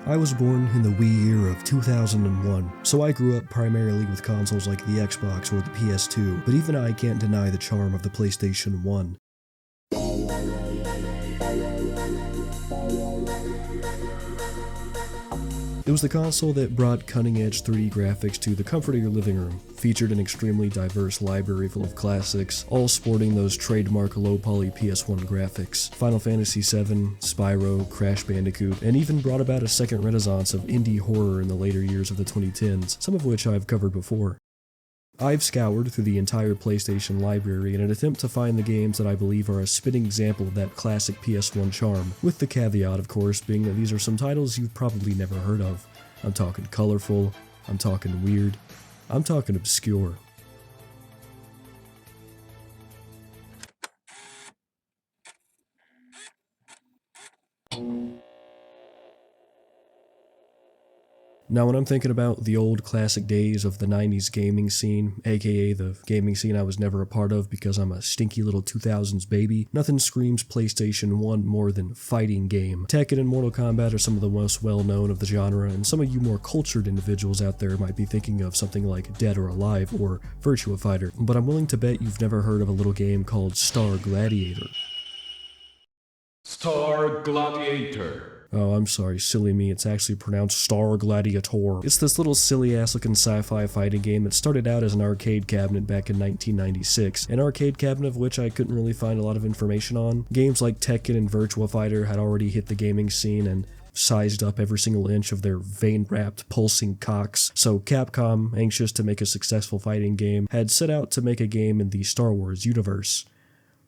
I was born in the wee year of 2001, so I grew up primarily with consoles like the Xbox or the PS2, but even I can't deny the charm of the PlayStation 1. It was the console that brought cutting-edge 3D graphics to the comfort of your living room, featured an extremely diverse library full of classics, all sporting those trademark low-poly PS1 graphics. Final Fantasy VII, Spyro, Crash Bandicoot, and even brought about a second renaissance of indie horror in the later years of the 2010s, some of which I've covered before. I've scoured through the entire PlayStation library in an attempt to find the games that I believe are a spitting example of that classic PS1 charm, with the caveat, of course, being that these are some titles you've probably never heard of. I'm talking colorful, I'm talking weird, I'm talking obscure. Now when I'm thinking about the old classic days of the 90s gaming scene, aka the gaming scene I was never a part of because I'm a stinky little 2000s baby, nothing screams PlayStation 1 more than fighting game. Tekken and Mortal Kombat are some of the most well-known of the genre, and some of you more cultured individuals out there might be thinking of something like Dead or Alive or Virtua Fighter, but I'm willing to bet you've never heard of a little game called Star Gladiator. Star Gladiator. Oh, I'm sorry, silly me, it's actually pronounced Star Gladiator. It's this little silly-ass looking sci-fi fighting game that started out as an arcade cabinet back in 1996, an arcade cabinet of which I couldn't really find a lot of information on. Games like Tekken and Virtua Fighter had already hit the gaming scene and sized up every single inch of their vein-wrapped, pulsing cocks, so Capcom, anxious to make a successful fighting game, had set out to make a game in the Star Wars universe.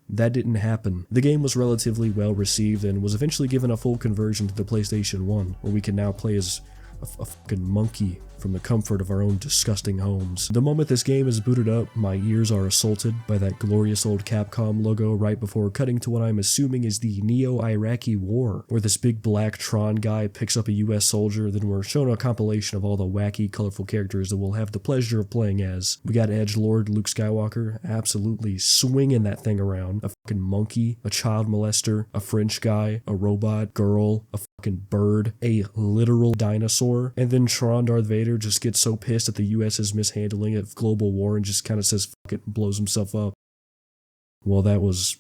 That didn't happen. The game was relatively well received and was eventually given a full conversion to the PlayStation 1, where we can now play as a fucking monkey from the comfort of our own disgusting homes. The moment this game is booted up, my ears are assaulted by that glorious old Capcom logo right before cutting to what I'm assuming is the Neo-Iraqi War, where this big black Tron guy picks up a US soldier, then we're shown a compilation of all the wacky, colorful characters that we'll have the pleasure of playing as. We got Edgelord Luke Skywalker, absolutely swinging that thing around, a fucking monkey, a child molester, a French guy, a robot, girl, a fucking bird, a literal dinosaur, and then Tron Darth Vader just gets so pissed at the US's mishandling of global war and just kind of says fuck it and blows himself up. Well, that was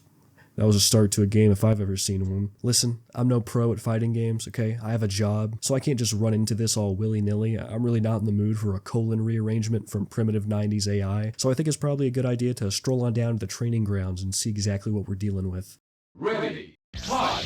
a start to a game if I've ever seen one. Listen, I'm no pro at fighting games, okay? I have a job, so I can't just run into this all willy-nilly. I'm really not in the mood for a colon rearrangement from primitive 90s AI, so I think it's probably a good idea to stroll on down to the training grounds and see exactly what we're dealing with. Ready. Fight.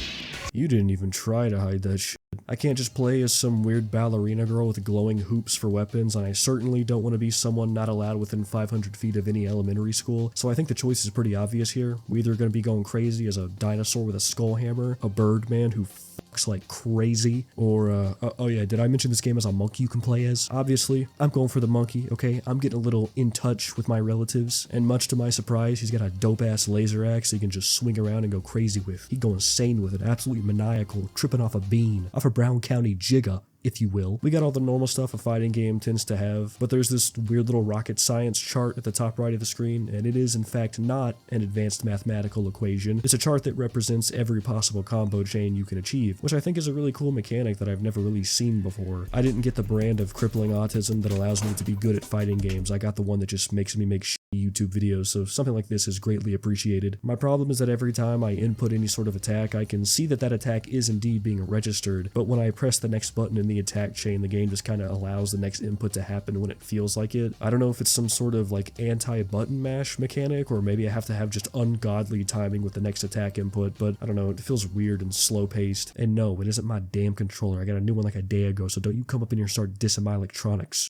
You didn't even try to hide that shit. I can't just play as some weird ballerina girl with glowing hoops for weapons, and I certainly don't want to be someone not allowed within 500 feet of any elementary school, so I think the choice is pretty obvious here. We're either going to be going crazy as a dinosaur with a skull hammer, a bird man who fucks like crazy, or, oh yeah, did I mention this game has a monkey you can play as? Obviously, I'm going for the monkey, okay? I'm getting a little in touch with my relatives, and much to my surprise, he's got a dope-ass laser axe he can just swing around and go crazy with. He go insane with it, absolutely maniacal, tripping off a bean, off a Brown County jigga, if you will. We got all the normal stuff a fighting game tends to have, but there's this weird little rocket science chart at the top right of the screen, and it is in fact not an advanced mathematical equation. It's a chart that represents every possible combo chain you can achieve, which I think is a really cool mechanic that I've never really seen before. I didn't get the brand of crippling autism that allows me to be good at fighting games. I got the one that just makes me make YouTube videos, so something like this is greatly appreciated. My problem is that every time I input any sort of attack, I can see that that attack is indeed being registered, but when I press the next button in the attack chain, the game just kind of allows the next input to happen when it feels like it. I don't know if it's some sort of like anti-button mash mechanic, or maybe I have to have just ungodly timing with the next attack input, but I don't know, it feels weird and slow-paced. And no, it isn't my damn controller. I got a new one like a day ago, so don't you come up in here and start dissing my electronics,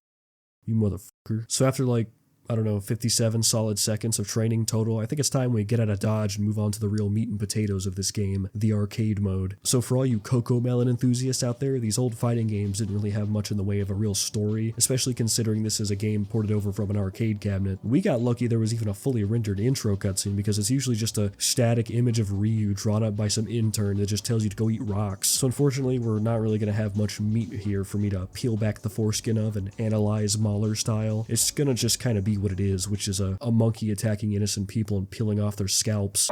you motherfucker. So after like, I don't know, 57 solid seconds of training total, I think it's time we get out of Dodge and move on to the real meat and potatoes of this game, the arcade mode. So for all you Coco Melon enthusiasts out there, these old fighting games didn't really have much in the way of a real story, especially considering this is a game ported over from an arcade cabinet. We got lucky there was even a fully rendered intro cutscene, because it's usually just a static image of Ryu drawn up by some intern that just tells you to go eat rocks. So unfortunately, we're not really going to have much meat here for me to peel back the foreskin of and analyze Mahler style. It's gonna just kind of be what it is, which is a monkey attacking innocent people and peeling off their scalps.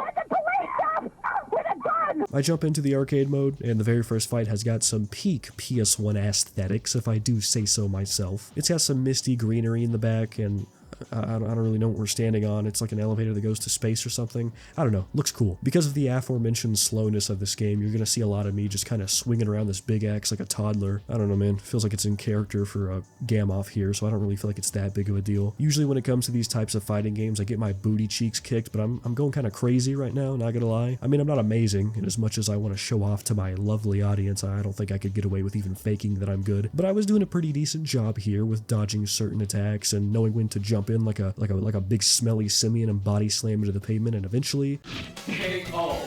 I jump into the arcade mode, and the very first fight has got some peak PS1 aesthetics, if I do say so myself. It's got some misty greenery in the back, and I don't really know what we're standing on. It's like an elevator that goes to space or something. I don't know. Looks cool. Because of the aforementioned slowness of this game, you're going to see a lot of me just kind of swinging around this big axe like a toddler. I don't know, man. Feels like it's in character for a Gamoff here, so I don't really feel like it's that big of a deal. Usually when it comes to these types of fighting games, I get my booty cheeks kicked, but I'm going kind of crazy right now, not gonna lie. I mean, I'm not amazing, and as much as I want to show off to my lovely audience, I don't think I could get away with even faking that I'm good. But I was doing a pretty decent job here with dodging certain attacks and knowing when to jump in like a big smelly simian and body slam into the pavement, and eventually KO.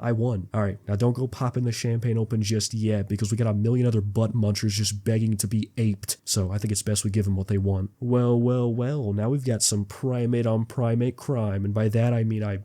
I won. Alright, now don't go popping the champagne open just yet, because we got a million other butt munchers just begging to be aped, so I think it's best we give them what they want. Well, now we've got some primate on primate crime, and by that I mean I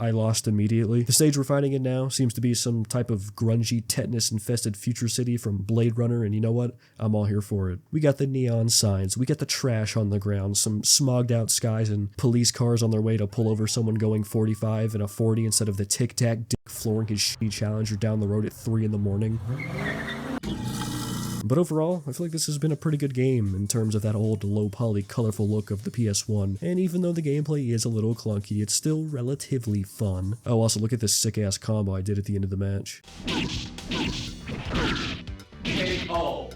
lost immediately. The stage we're fighting in now seems to be some type of grungy, tetanus-infested future city from Blade Runner, and you know what? I'm all here for it. We got the neon signs, we got the trash on the ground, some smogged out skies, and police cars on their way to pull over someone going 45 and a 40 instead of the tic-tac dick flooring his shitty Challenger down the road at 3 in the morning. But overall, I feel like this has been a pretty good game in terms of that old low-poly colorful look of the PS1, and even though the gameplay is a little clunky, it's still relatively fun. Oh, also look at this sick-ass combo I did at the end of the match. KO.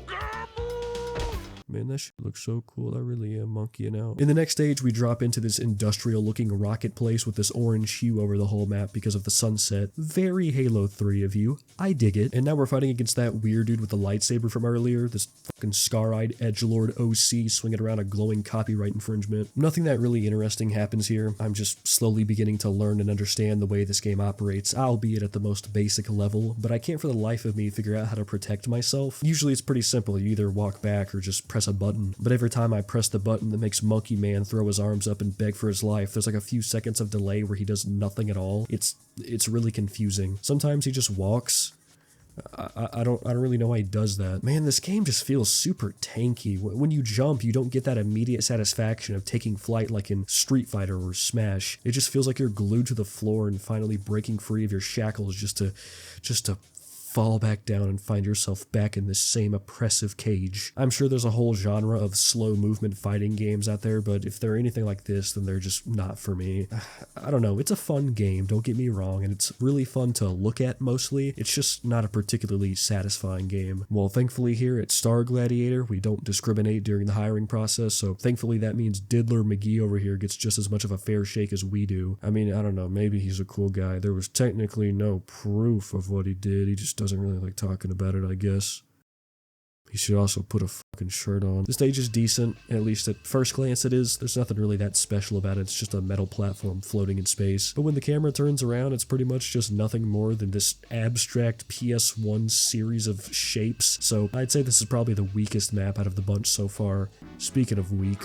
Man, that shit looks so cool. I really am monkeying out. In the next stage, we drop into this industrial-looking rocket place with this orange hue over the whole map because of the sunset. Very Halo 3 of you. I dig it. And now we're fighting against that weird dude with the lightsaber from earlier, this fucking scar-eyed edgelord OC swinging around a glowing copyright infringement. Nothing that really interesting happens here. I'm just slowly beginning to learn and understand the way this game operates, albeit at the most basic level, but I can't for the life of me figure out how to protect myself. Usually it's pretty simple. You either walk back or just press a button, but every time I press the button that makes Monkey Man throw his arms up and beg for his life, there's like a few seconds of delay where he does nothing at all. It's really confusing. Sometimes he just walks. I don't really know why he does that. Man, this game just feels super tanky. When you jump, you don't get that immediate satisfaction of taking flight like in Street Fighter or Smash. It just feels like you're glued to the floor and finally breaking free of your shackles just to fall back down and find yourself back in this same oppressive cage. I'm sure there's a whole genre of slow movement fighting games out there, but if they're anything like this, then they're just not for me. I don't know, it's a fun game, don't get me wrong, and it's really fun to look at mostly. It's just not a particularly satisfying game. Well, thankfully here at Star Gladiator, we don't discriminate during the hiring process, so thankfully that means Diddler McGee over here gets just as much of a fair shake as we do. I mean, I don't know, maybe he's a cool guy. There was technically no proof of what he did, he just doesn't really like talking about it, I guess. He should also put a fucking shirt on. The stage is decent, at least at first glance it is. There's nothing really that special about it, it's just a metal platform floating in space. But when the camera turns around, it's pretty much just nothing more than this abstract PS1 series of shapes. So I'd say this is probably the weakest map out of the bunch so far. Speaking of weak.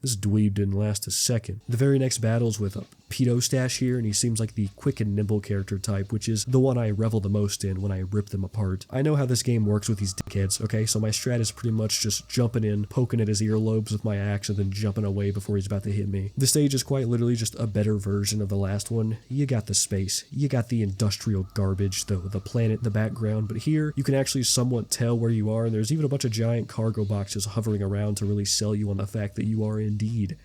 This dweeb didn't last a second. The very next battle's with a pedo stash here, and he seems like the quick and nimble character type, which is the one I revel the most in when I rip them apart. I know how this game works with these dickheads, okay? So my strat is pretty much just jumping in, poking at his earlobes with my axe, and then jumping away before he's about to hit me. The stage is quite literally just a better version of the last one. You got the space, you got the industrial garbage, the planet in the background, but here you can actually somewhat tell where you are, and there's even a bunch of giant cargo boxes hovering around to really sell you on the fact that you are indeed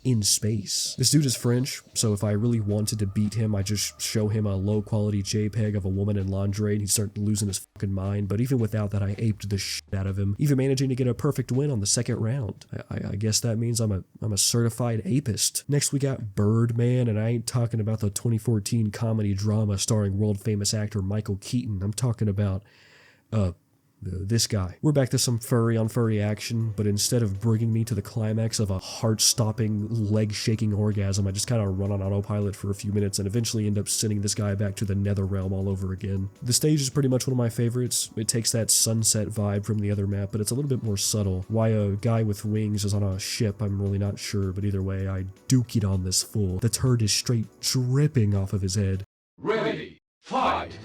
in space. This dude is French, so if I really wanted to beat him, I just show him a low-quality JPEG of a woman in lingerie and he'd start losing his fucking mind, but even without that, I aped the shit out of him, even managing to get a perfect win on the second round. I guess that means I'm a certified apist. Next we got Birdman, and I ain't talking about the 2014 comedy drama starring world-famous actor Michael Keaton. I'm talking about, this guy. We're back to some furry on furry action, but instead of bringing me to the climax of a heart-stopping, leg-shaking orgasm, I just kind of run on autopilot for a few minutes and eventually end up sending this guy back to the nether realm all over again. The stage is pretty much one of my favorites. It takes that sunset vibe from the other map, but it's a little bit more subtle. Why a guy with wings is on a ship, I'm really not sure, but either way, I duke it on this fool. The turd is straight dripping off of his head. Ready, fight!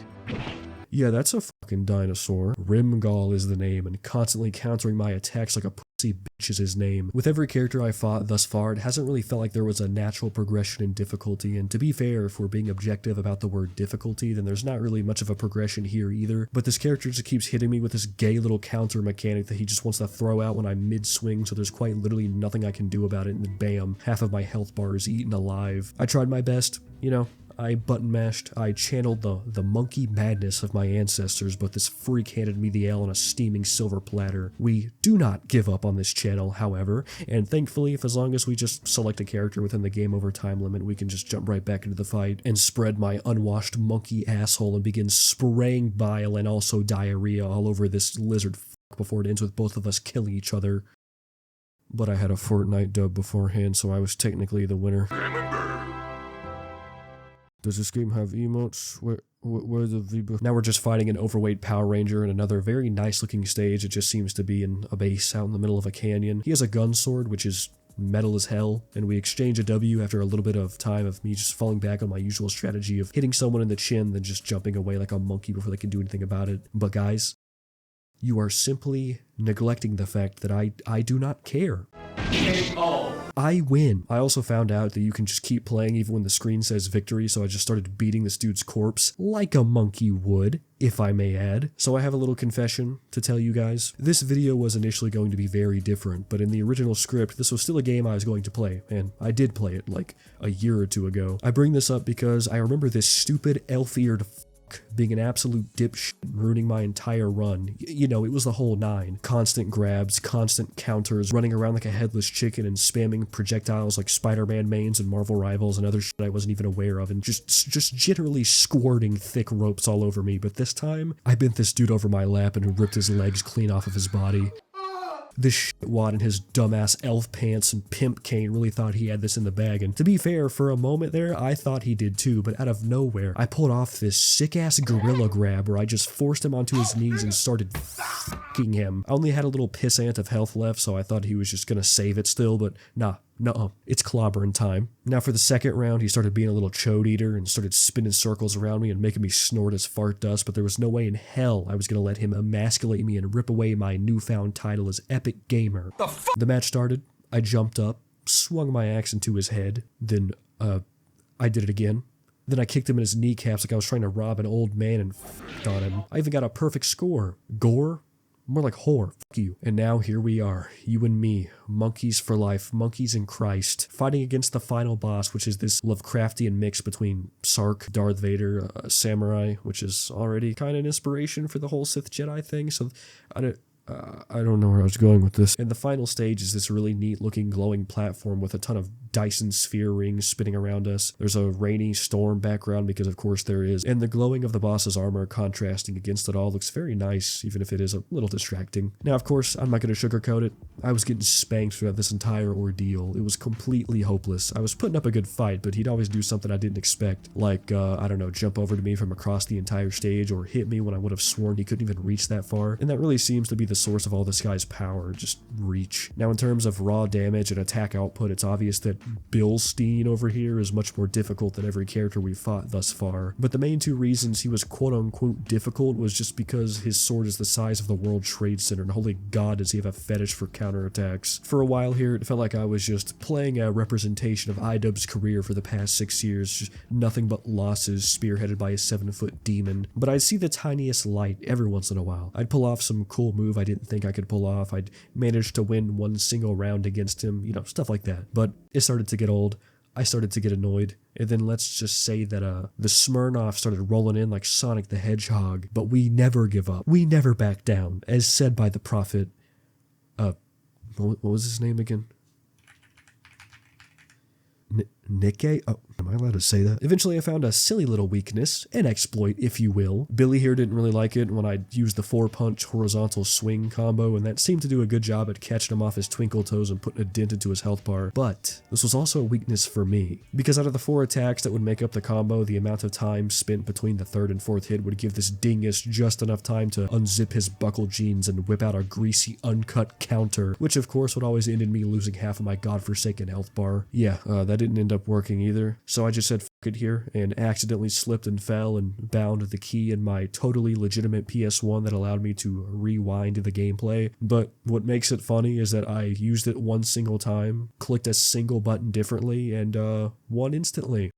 Yeah, that's a fucking dinosaur. Rimgall is the name, and constantly countering my attacks like a pussy bitch is his name. With every character I fought thus far, it hasn't really felt like there was a natural progression in difficulty, and to be fair, if we're being objective about the word difficulty, then there's not really much of a progression here either, but this character just keeps hitting me with this gay little counter mechanic that he just wants to throw out when I'm mid-swing, so there's quite literally nothing I can do about it, and then bam, half of my health bar is eaten alive. I tried my best, you know, I button mashed, I channeled the monkey madness of my ancestors, but this freak handed me the ale on a steaming silver platter. We do not give up on this channel, however, and thankfully, if as long as we just select a character within the game over time limit, we can just jump right back into the fight and spread my unwashed monkey asshole and begin spraying bile and also diarrhea all over this lizard before it ends with both of us killing each other. But I had a Fortnite dub beforehand, so I was technically the winner. Does this game have emotes? Where the VB? Now we're just fighting an overweight Power Ranger in another very nice looking stage. It just seems to be in a base out in the middle of a canyon. He has a gun sword, which is metal as hell, and we exchange a W after a little bit of time of me just falling back on my usual strategy of hitting someone in the chin, then just jumping away like a monkey before they can do anything about it. But guys, you are simply neglecting the fact that I do not care. KO. I win. I also found out that you can just keep playing even when the screen says victory, so I just started beating this dude's corpse like a monkey would, if I may add. So I have a little confession to tell you guys. This video was initially going to be very different, but in the original script, this was still a game I was going to play, and I did play it like a year or two ago. I bring this up because I remember this stupid elf-eared being an absolute dipshit, ruining my entire run. You know, it was the whole nine. Constant grabs, constant counters, running around like a headless chicken and spamming projectiles like Spider-Man mains and Marvel Rivals and other shit I wasn't even aware of, and just generally squirting thick ropes all over me. But this time, I bent this dude over my lap and ripped his legs clean off of his body. This shitwad in his dumbass elf pants and pimp cane really thought he had this in the bag, and to be fair, for a moment there, I thought he did too, but out of nowhere, I pulled off this sick-ass gorilla grab where I just forced him onto his knees and started f***ing him. I only had a little pissant of health left, so I thought he was just gonna save it still, but nah. Nuh-uh. It's clobbering time. Now for the second round, he started being a little chode eater and started spinning circles around me and making me snort his fart dust, but there was no way in hell I was going to let him emasculate me and rip away my newfound title as Epic Gamer. The match started. I jumped up, swung my axe into his head, then, I did it again. Then I kicked him in his kneecaps like I was trying to rob an old man and f***ed on him. I even got a perfect score. Gore? More like whore, fuck you. And now here we are, you and me, monkeys for life, monkeys in Christ, fighting against the final boss, which is this Lovecraftian mix between Sark, Darth Vader, Samurai, which is already kind of an inspiration for the whole Sith Jedi thing, so I don't know where I was going with this. And the final stage is this really neat looking glowing platform with a ton of Dyson sphere rings spinning around us. There's a rainy storm background because of course there is, and the glowing of the boss's armor contrasting against it all looks very nice, even if it is a little distracting. Now of course, I'm not going to sugarcoat it. I was getting spanked throughout this entire ordeal. It was completely hopeless. I was putting up a good fight, but he'd always do something I didn't expect, like, I don't know, jump over to me from across the entire stage or hit me when I would have sworn he couldn't even reach that far, and that really seems to be the source of all this guy's power, just reach. Now in terms of raw damage and attack output, it's obvious that Bilstein over here is much more difficult than every character we've fought thus far, but the main two reasons he was quote-unquote difficult was just because his sword is the size of the World Trade Center, and holy god does he have a fetish for counterattacks. For a while here, it felt like I was just playing a representation of iDubbbz's career for the past 6 years, just nothing but losses spearheaded by a 7-foot demon, but I'd see the tiniest light every once in a while. I'd pull off some cool move I didn't think I could pull off, I'd manage to win one single round against him, you know, stuff like that. But it started to get old, I started to get annoyed, and then let's just say that the Smirnoff started rolling in like Sonic the Hedgehog, but we never give up. We never back down, as said by the prophet, what was his name again? Nikke? Oh, am I allowed to say that? Eventually I found a silly little weakness, an exploit if you will. Billy here didn't really like it when I used the 4-punch horizontal swing combo, and that seemed to do a good job at catching him off his twinkle toes and putting a dent into his health bar. But this was also a weakness for me, because out of the 4 attacks that would make up the combo, the amount of time spent between the 3rd and 4th hit would give this dingus just enough time to unzip his buckle jeans and whip out a greasy uncut counter, which of course would always end in me losing half of my godforsaken health bar. Yeah, that didn't end up working either, so I just said, it here and accidentally slipped and fell and bound the key in my totally legitimate PS1 that allowed me to rewind the gameplay. But what makes it funny is that I used it one single time, clicked a single button differently, and won instantly.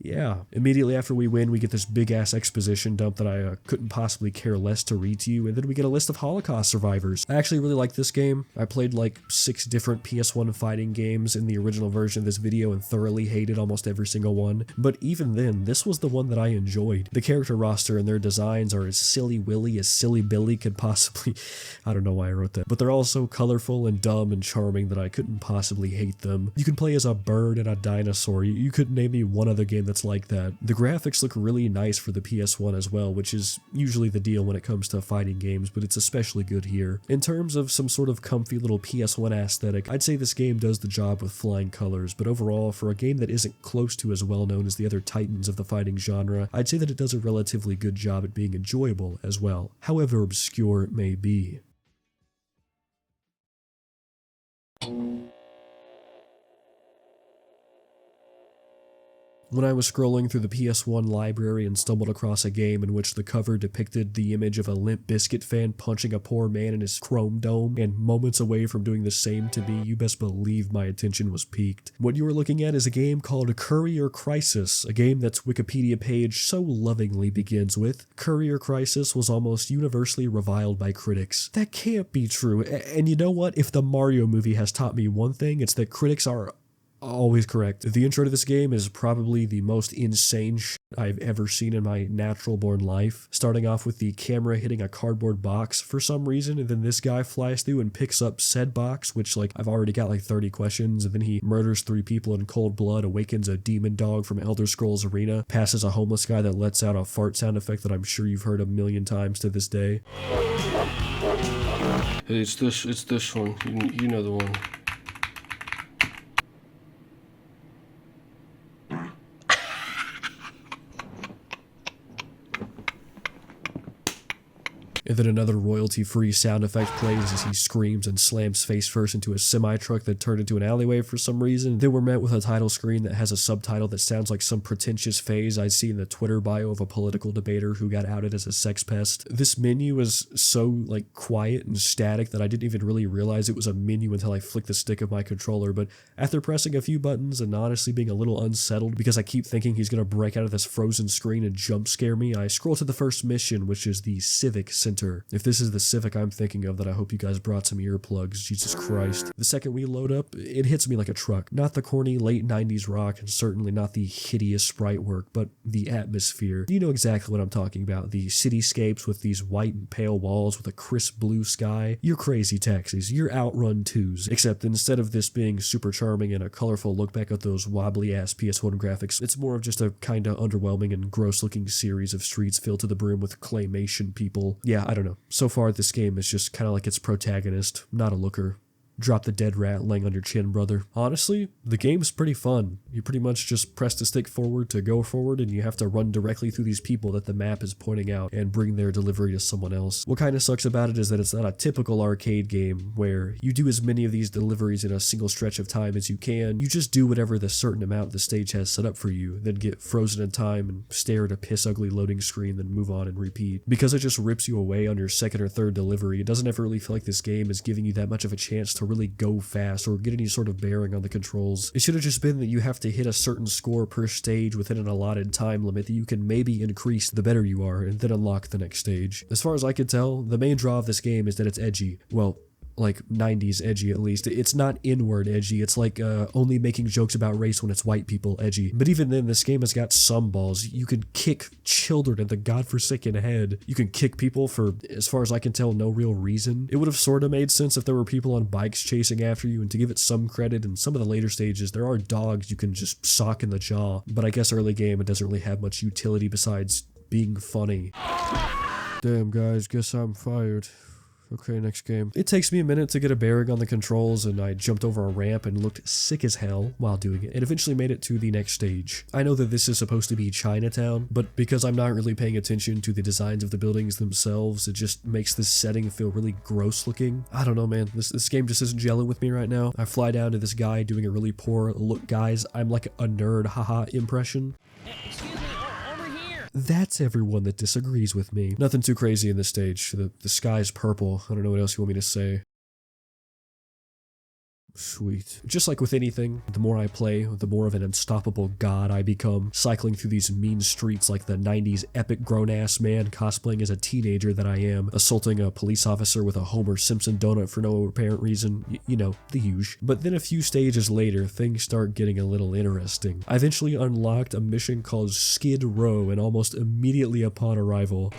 Yeah, immediately after we win, we get this big-ass exposition dump that I couldn't possibly care less to read to you, and then we get a list of Holocaust survivors. I actually really like this game. I played like 6 different PS1 fighting games in the original version of this video and thoroughly hated almost every single one, but even then, this was the one that I enjoyed. The character roster and their designs are as silly Willy as Silly Billy could possibly... I don't know why I wrote that, but they're all so colorful and dumb and charming that I couldn't possibly hate them. You can play as a bird and a dinosaur. You couldn't name me one other game that's like that. The graphics look really nice for the PS1 as well, which is usually the deal when it comes to fighting games, but it's especially good here. In terms of some sort of comfy little PS1 aesthetic, I'd say this game does the job with flying colors, but overall, for a game that isn't close to as well known as the other titans of the fighting genre, I'd say that it does a relatively good job at being enjoyable as well, however obscure it may be. When I was scrolling through the PS1 library and stumbled across a game in which the cover depicted the image of a Limp Bizkit fan punching a poor man in his chrome dome and moments away from doing the same to me, you best believe my attention was piqued. What you are looking at is a game called Courier Crisis, a game that's Wikipedia page so lovingly begins with, "Courier Crisis was almost universally reviled by critics." That can't be true, and you know what? If the Mario movie has taught me one thing, it's that critics are always correct. The intro to this game is probably the most insane shit I've ever seen in my natural-born life. Starting off with the camera hitting a cardboard box for some reason, and then this guy flies through and picks up said box, which, like, I've already got like 30 questions, and then he murders 3 people in cold blood, awakens a demon dog from Elder Scrolls Arena, passes a homeless guy that lets out a fart sound effect that I'm sure you've heard a million times to this day. Hey, it's this one. You know the one. And then another royalty-free sound effect plays as he screams and slams face first into a semi-truck that turned into an alleyway for some reason. Then we're met with a title screen that has a subtitle that sounds like some pretentious phase I'd see in the Twitter bio of a political debater who got outed as a sex pest. This menu is so, like, quiet and static that I didn't even really realize it was a menu until I flicked the stick of my controller, but after pressing a few buttons and honestly being a little unsettled because I keep thinking he's gonna break out of this frozen screen and jump scare me, I scroll to the first mission, which is the Civic Center. If this is the Civic I'm thinking of, then I hope you guys brought some earplugs, Jesus Christ. The second we load up, it hits me like a truck. Not the corny late 90s rock, and certainly not the hideous sprite work, but the atmosphere. You know exactly what I'm talking about. The cityscapes with these white and pale walls with a crisp blue sky. You're crazy taxis, you're Outrun 2s. Except instead of this being super charming and a colorful look back at those wobbly ass PS1 graphics, it's more of just a kinda underwhelming and gross looking series of streets filled to the brim with claymation people. Yeah, I don't know. So far, this game is just kind of like its protagonist, not a looker. Drop the dead rat laying on your chin, brother. Honestly, the game's pretty fun. You pretty much just press the stick forward to go forward, and you have to run directly through these people that the map is pointing out and bring their delivery to someone else. What kind of sucks about it is that it's not a typical arcade game where you do as many of these deliveries in a single stretch of time as you can. You just do whatever the certain amount the stage has set up for you, then get frozen in time and stare at a piss-ugly loading screen, then move on and repeat. Because it just rips you away on your second or third delivery, it doesn't ever really feel like this game is giving you that much of a chance to really go fast or get any sort of bearing on the controls. It should have just been that you have to hit a certain score per stage within an allotted time limit that you can maybe increase the better you are and then unlock the next stage. As far as I can tell, the main draw of this game is that it's edgy. Well, like 90s edgy at least. It's not inward edgy, it's like only making jokes about race when it's white people edgy. But even then, this game has got some balls. You can kick children in the godforsaken head. You can kick people for, as far as I can tell, no real reason. It would have sort of made sense if there were people on bikes chasing after you, and to give it some credit, in some of the later stages, there are dogs you can just sock in the jaw. But I guess early game, it doesn't really have much utility besides being funny. Damn guys, guess I'm fired. Okay, next game. It takes me a minute to get a bearing on the controls, and I jumped over a ramp and looked sick as hell while doing it, and eventually made it to the next stage. I know that this is supposed to be Chinatown, but because I'm not really paying attention to the designs of the buildings themselves, it just makes this setting feel really gross looking. I don't know, man. This game just isn't gelling with me right now. I fly down to this guy doing a really poor look, guys, I'm like a nerd, haha impression. Excuse me, over here. That's everyone that disagrees with me. Nothing too crazy in this stage. The sky's purple. I don't know what else you want me to say. Sweet. Just like with anything, the more I play, the more of an unstoppable god I become, cycling through these mean streets like the 90s epic grown-ass man cosplaying as a teenager that I am, assaulting a police officer with a Homer Simpson donut for no apparent reason, you know, the huge. But then a few stages later, things start getting a little interesting. I eventually unlocked a mission called Skid Row, and almost immediately upon arrival,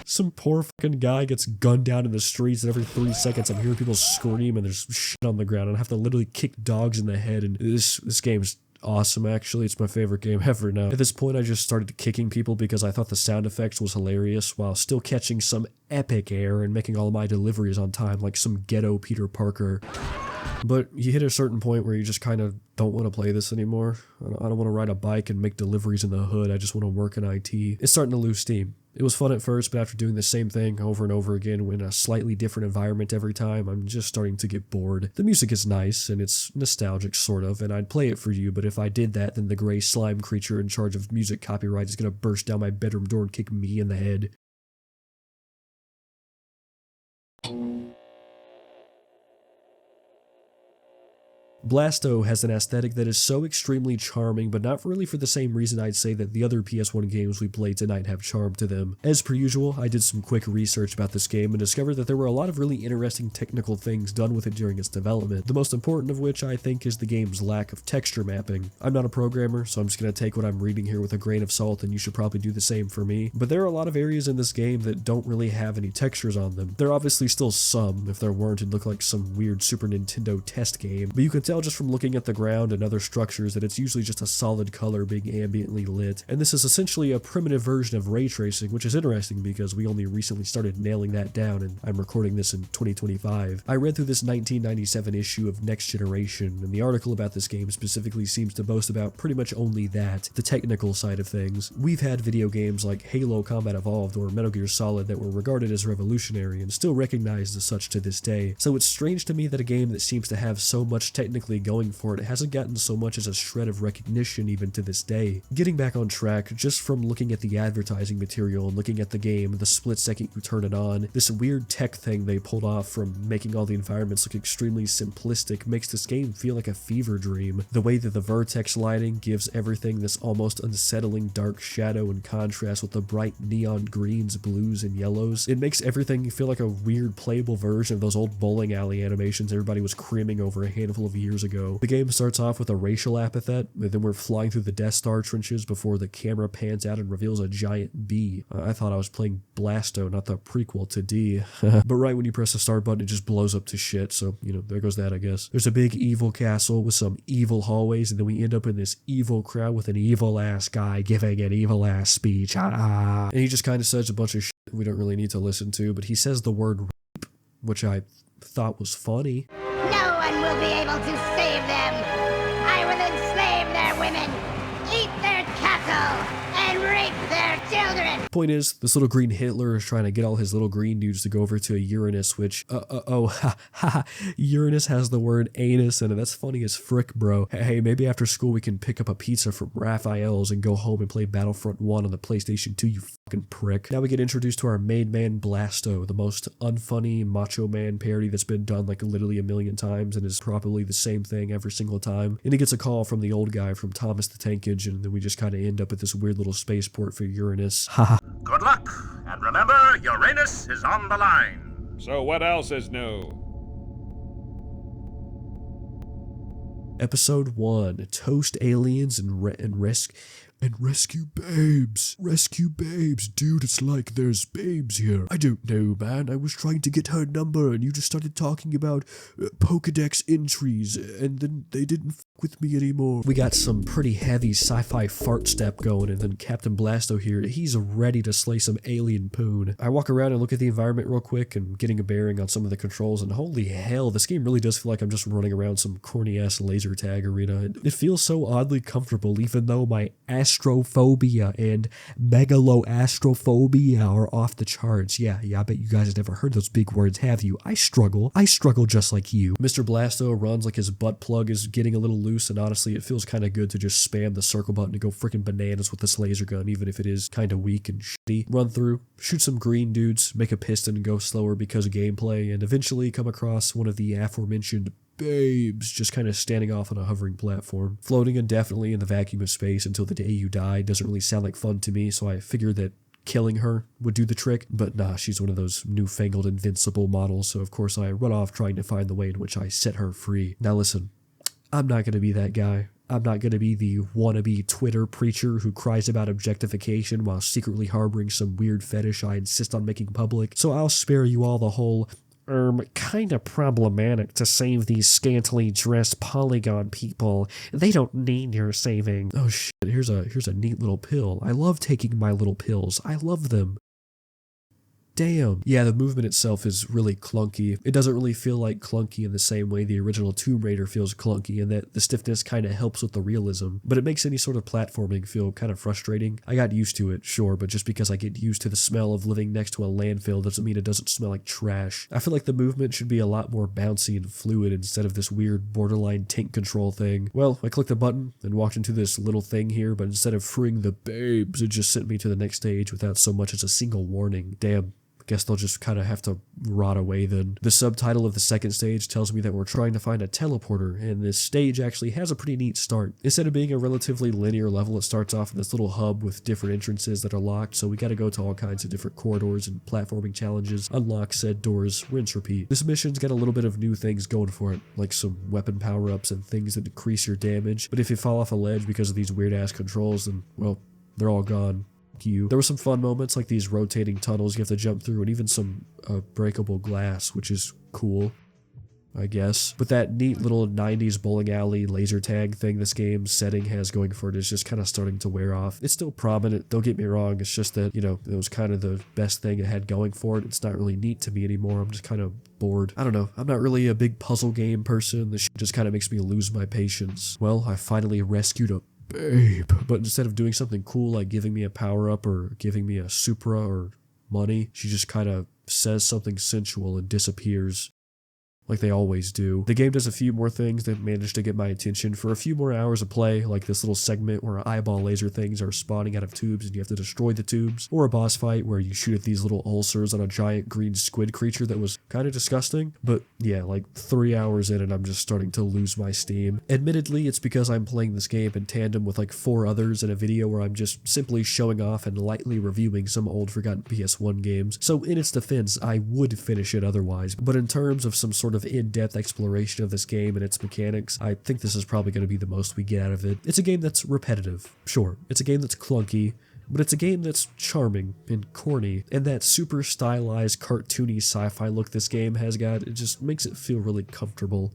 some poor fucking guy gets gunned down in the streets, and every 3 seconds I'm hearing people scream and there's shit on the ground, and I have to literally kick dogs in the head, and this game's awesome, actually. It's my favorite game ever now. At this point, I just started kicking people because I thought the sound effects was hilarious, while still catching some epic air and making all of my deliveries on time like some ghetto Peter Parker. But you hit a certain point where you just kind of don't want to play this anymore. I don't want to ride a bike and make deliveries in the hood. I just want to work in IT. It's starting to lose steam. It was fun at first, but after doing the same thing over and over again in a slightly different environment every time, I'm just starting to get bored. The music is nice, and it's nostalgic, sort of, and I'd play it for you, but if I did that, then the gray slime creature in charge of music copyright is going to burst down my bedroom door and kick me in the head. Blasto has an aesthetic that is so extremely charming, but not really for the same reason I'd say that the other PS1 games we played tonight have charm to them. As per usual, I did some quick research about this game and discovered that there were a lot of really interesting technical things done with it during its development, the most important of which I think is the game's lack of texture mapping. I'm not a programmer, so I'm just going to take what I'm reading here with a grain of salt, and you should probably do the same for me, but there are a lot of areas in this game that don't really have any textures on them. There are obviously still some. If there weren't, it'd look like some weird Super Nintendo test game, but you can tell just from looking at the ground and other structures that it's usually just a solid color being ambiently lit. And this is essentially a primitive version of ray tracing, which is interesting because we only recently started nailing that down, and I'm recording this in 2025. I read through this 1997 issue of Next Generation, and the article about this game specifically seems to boast about pretty much only that, the technical side of things. We've had video games like Halo Combat Evolved or Metal Gear Solid that were regarded as revolutionary and still recognized as such to this day, so it's strange to me that a game that seems to have so much technically going for it hasn't gotten so much as a shred of recognition even to this day. Getting back on track, just from looking at the advertising material and looking at the game, the split second you turn it on, this weird tech thing they pulled off from making all the environments look extremely simplistic makes this game feel like a fever dream. The way that the vertex lighting gives everything this almost unsettling dark shadow in contrast with the bright neon greens, blues, and yellows, it makes everything feel like a weird playable version of those old bowling alley animations everybody was cramming over a handful of years ago. The game starts off with a racial epithet, and then we're flying through the Death Star trenches before the camera pans out and reveals a giant bee. I thought I was playing Blasto, not the prequel to D. But right when you press the start button, it just blows up to shit, so, you know, there goes that, I guess. There's a big evil castle with some evil hallways, and then we end up in this evil crowd with an evil-ass guy giving an evil-ass speech. And he just kind of says a bunch of shit we don't really need to listen to, but he says the word rape, which I thought was funny. No one will be able to save them. I will enslave their women, eat their cattle, and rape their children. Point is, this little green Hitler is trying to get all his little green dudes to go over to Uranus, which, Uranus has the word anus in it. That's funny as frick, bro. Hey, maybe after school we can pick up a pizza from Raphael's and go home and play Battlefront 1 on the PlayStation 2, you fucking prick. Now we get introduced to our main man Blasto, the most unfunny Macho Man parody that's been done like literally a million times and is probably the same thing every single time. And he gets a call from the old guy from Thomas the Tank Engine, and then we just kind of end up at this weird little spaceport for Uranus. Haha. Good luck, and remember, Uranus is on the line. So what else is new? Episode 1, Toast Aliens and and rescue babes. Rescue babes. Dude, it's like there's babes here. I don't know, man. I was trying to get her number and you just started talking about Pokedex entries and then they didn't f with me anymore. We got some pretty heavy sci-fi fart step going, and then Captain Blasto here, he's ready to slay some alien poon. I walk around and look at the environment real quick and getting a bearing on some of the controls, and holy hell, this game really does feel like I'm just running around some corny-ass laser tag arena. It feels so oddly comfortable, even though my astrophobia and megaloastrophobia are off the charts. Yeah, I bet you guys have never heard those big words, have you? I struggle just like you. Mr. Blasto runs like his butt plug is getting a little loose, and honestly, it feels kind of good to just spam the circle button to go freaking bananas with this laser gun, even if it is kind of weak and shitty. Run through, shoot some green dudes, make a piston and go slower because of gameplay, and eventually come across one of the aforementioned babes just kind of standing off on a hovering platform. Floating indefinitely in the vacuum of space until the day you die doesn't really sound like fun to me, so I figured that killing her would do the trick, but nah, she's one of those newfangled invincible models, so of course I run off trying to find the way in which I set her free. Now listen, I'm not going to be that guy. I'm not going to be the wannabe Twitter preacher who cries about objectification while secretly harboring some weird fetish I insist on making public, so I'll spare you all the whole kinda problematic to save these scantily dressed polygon people. They don't need your saving. Oh shit, here's a neat little pill. I love taking my little pills. I love them. Damn. Yeah, the movement itself is really clunky. It doesn't really feel like clunky in the same way the original Tomb Raider feels clunky, and that the stiffness kind of helps with the realism, but it makes any sort of platforming feel kind of frustrating. I got used to it, sure, but just because I get used to the smell of living next to a landfill doesn't mean it doesn't smell like trash. I feel like the movement should be a lot more bouncy and fluid instead of this weird borderline tank control thing. Well, I clicked the button and walked into this little thing here, but instead of freeing the babes, it just sent me to the next stage without so much as a single warning. Damn. Guess they'll just kind of have to rot away then. The subtitle of the second stage tells me that we're trying to find a teleporter, and this stage actually has a pretty neat start. Instead of being a relatively linear level, it starts off in this little hub with different entrances that are locked, so we gotta go to all kinds of different corridors and platforming challenges, unlock said doors, rinse, repeat. This mission's got a little bit of new things going for it, like some weapon power-ups and things that decrease your damage, but if you fall off a ledge because of these weird-ass controls, then, well, they're all gone. You. There were some fun moments like these rotating tunnels you have to jump through, and even some breakable glass, which is cool, I guess. But that neat little 90s bowling alley laser tag thing this game's setting has going for it is just kind of starting to wear off. It's still prominent, don't get me wrong, it's just that, you know, it was kind of the best thing it had going for it. It's not really neat to me anymore, I'm just kind of bored. I don't know, I'm not really a big puzzle game person, this shit just kind of makes me lose my patience. Well, I finally rescued a babe, but instead of doing something cool like giving me a power-up or giving me a Supra or money, she just kind of says something sensual and disappears. Like they always do. The game does a few more things that manage to get my attention for a few more hours of play, like this little segment where eyeball laser things are spawning out of tubes and you have to destroy the tubes, or a boss fight where you shoot at these little ulcers on a giant green squid creature that was kind of disgusting. But yeah, like 3 hours in and I'm just starting to lose my steam. Admittedly, it's because I'm playing this game in tandem with like 4 others in a video where I'm just simply showing off and lightly reviewing some old forgotten PS1 games, so in its defense, I would finish it otherwise, but in terms of some sort of in-depth exploration of this game and its mechanics, I think this is probably going to be the most we get out of it. It's a game that's repetitive, sure. It's a game that's clunky, but it's a game that's charming and corny, and that super stylized, cartoony sci-fi look this game has got, it just makes it feel really comfortable.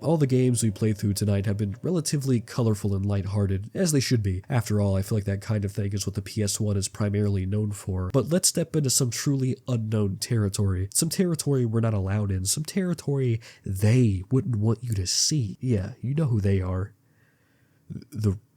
All the games we played through tonight have been relatively colorful and lighthearted, as they should be. After all, I feel like that kind of thing is what the PS1 is primarily known for. But let's step into some truly unknown territory. Some territory we're not allowed in. Some territory they wouldn't want you to see. Yeah, you know who they are.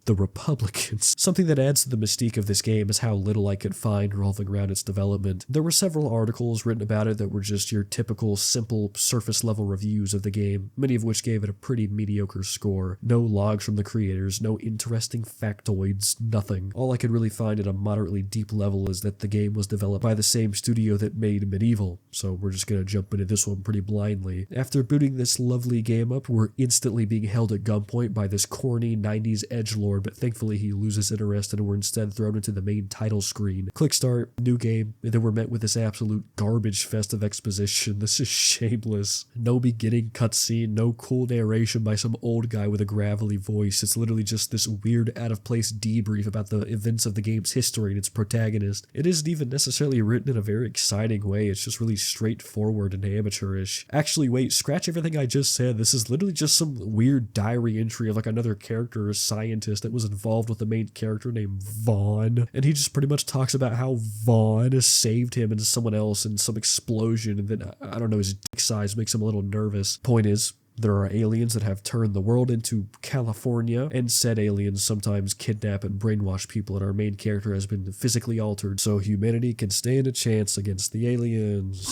The Republicans. Something that adds to the mystique of this game is how little I could find revolving around its development. There were several articles written about it that were just your typical, simple, surface-level reviews of the game, many of which gave it a pretty mediocre score. No logs from the creators, no interesting factoids, nothing. All I could really find at a moderately deep level is that the game was developed by the same studio that made Medieval, so we're just gonna jump into this one pretty blindly. After booting this lovely game up, we're instantly being held at gunpoint by this corny 90s edgelord Sword, but thankfully he loses interest and we're instead thrown into the main title screen. Click start, new game, and then we're met with this absolute garbage fest of exposition. This is shameless. No beginning cutscene, no cool narration by some old guy with a gravelly voice. It's literally just this weird out-of-place debrief about the events of the game's history and its protagonist. It isn't even necessarily written in a very exciting way, it's just really straightforward and amateurish. Actually, wait, scratch everything I just said. This is literally just some weird diary entry of like another character, a scientist that was involved with the main character named Vaughn, and he just pretty much talks about how Vaughn has saved him and someone else in some explosion, and then, I don't know, his dick size makes him a little nervous. Point is, there are aliens that have turned the world into California, and said aliens sometimes kidnap and brainwash people, and our main character has been physically altered, so humanity can stand a chance against the aliens.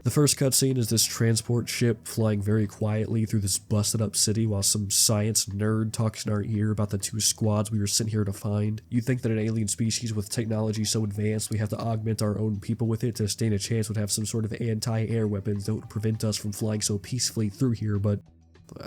The first cutscene is this transport ship flying very quietly through this busted up city while some science nerd talks in our ear about the two squads we were sent here to find. You'd think that an alien species with technology so advanced we have to augment our own people with it to stand a chance would have some sort of anti-air weapons that would prevent us from flying so peacefully through here, but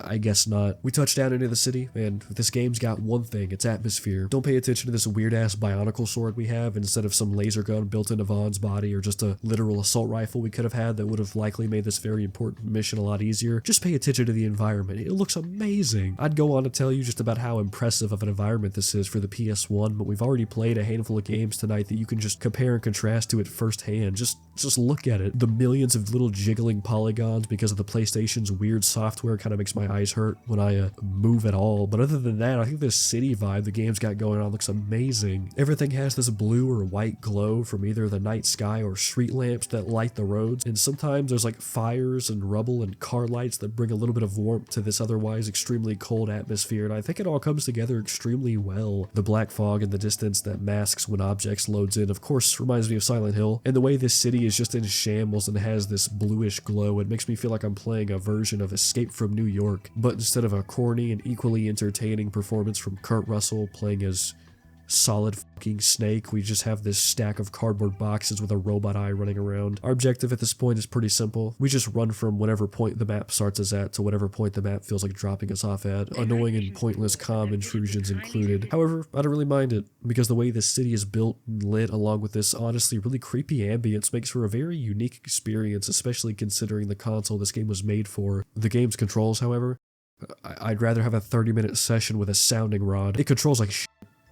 I guess not. We touch down into the city, and this game's got one thing, it's atmosphere. Don't pay attention to this weird-ass bionicle sword we have instead of some laser gun built into Vaughn's body or just a literal assault rifle we could have had that would have likely made this very important mission a lot easier. Just pay attention to the environment. It looks amazing. I'd go on to tell you just about how impressive of an environment this is for the PS1, but we've already played a handful of games tonight that you can just compare and contrast to it firsthand. Just look at it. The millions of little jiggling polygons because of the PlayStation's weird software kind of makes my eyes hurt when I move at all, but other than that, I think this city vibe the game's got going on looks amazing. Everything has this blue or white glow from either the night sky or street lamps that light the roads, and sometimes there's like fires and rubble and car lights that bring a little bit of warmth to this otherwise extremely cold atmosphere, and I think it all comes together extremely well. The black fog in the distance that masks when objects loads in, of course, reminds me of Silent Hill, and the way this city is just in shambles and has this bluish glow, it makes me feel like I'm playing a version of Escape from New York, but instead of a corny and equally entertaining performance from Kurt Russell playing as Solid fucking Snake, we just have this stack of cardboard boxes with a robot eye running around. Our objective at this point is pretty simple. We just run from whatever point the map starts us at to whatever point the map feels like dropping us off at, annoying and pointless comm intrusions included. However, I don't really mind it, because the way this city is built and lit along with this honestly really creepy ambience makes for a very unique experience, especially considering the console this game was made for. The game's controls, however, I'd rather have a 30-minute session with a sounding rod. It controls like shit.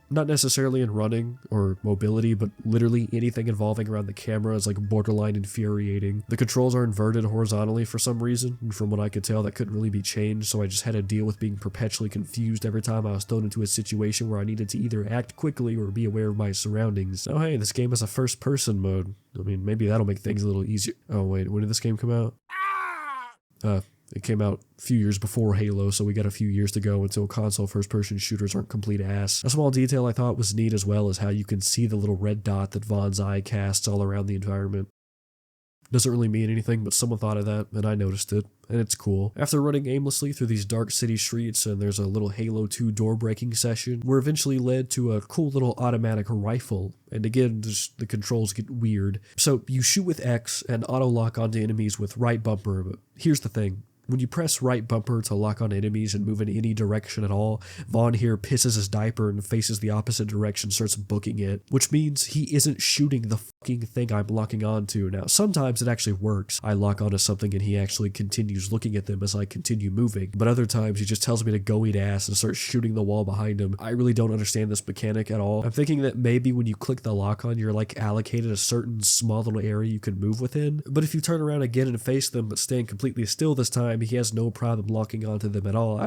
Not necessarily in running or mobility, but literally anything involving around the camera is like borderline infuriating. The controls are inverted horizontally for some reason, and from what I could tell that couldn't really be changed, so I just had to deal with being perpetually confused every time I was thrown into a situation where I needed to either act quickly or be aware of my surroundings. Oh hey, this game has a first-person mode. I mean, maybe that'll make things a little easier. Oh wait, when did this game come out? It came out a few years before Halo, so we got a few years to go until console first-person shooters aren't complete ass. A small detail I thought was neat as well is how you can see the little red dot that Vaughn's eye casts all around the environment. Doesn't really mean anything, but someone thought of that, and I noticed it, and it's cool. After running aimlessly through these dark city streets, and there's a little Halo 2 door-breaking session, we're eventually led to a cool little automatic rifle, and again, just the controls get weird. So, you shoot with X and auto-lock onto enemies with right bumper, but here's the thing. When you press right bumper to lock on enemies and move in any direction at all, Vaughn here pisses his diaper and faces the opposite direction, starts booking it, which means he isn't shooting the fucking thing I'm locking onto. Now, sometimes it actually works. I lock onto something and he actually continues looking at them as I continue moving, but other times he just tells me to go eat ass and start shooting the wall behind him. I really don't understand this mechanic at all. I'm thinking that maybe when you click the lock on, you're like allocated a certain small little area you can move within, but if you turn around again and face them but stand completely still this time, he has no problem locking onto them at all.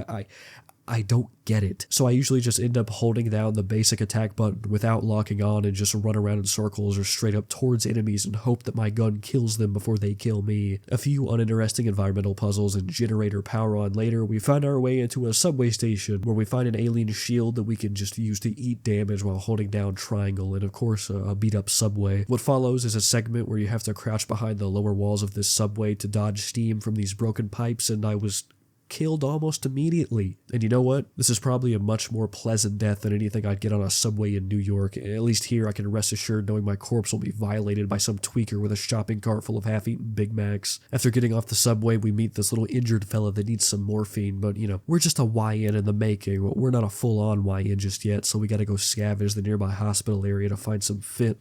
I don't get it. So I usually just end up holding down the basic attack button without locking on and just run around in circles or straight up towards enemies and hope that my gun kills them before they kill me. A few uninteresting environmental puzzles and generator power on later, we find our way into a subway station where we find an alien shield that we can just use to eat damage while holding down triangle, and of course a beat up subway. What follows is a segment where you have to crouch behind the lower walls of this subway to dodge steam from these broken pipes, and I was killed almost immediately. And you know what? This is probably a much more pleasant death than anything I'd get on a subway in New York. At least here I can rest assured knowing my corpse will be violated by some tweaker with a shopping cart full of half-eaten Big Macs. After getting off the subway, we meet this little injured fella that needs some morphine, but you know, we're just a YN in the making. We're not a full-on YN just yet, so we gotta go scavenge the nearby hospital area to find some fit,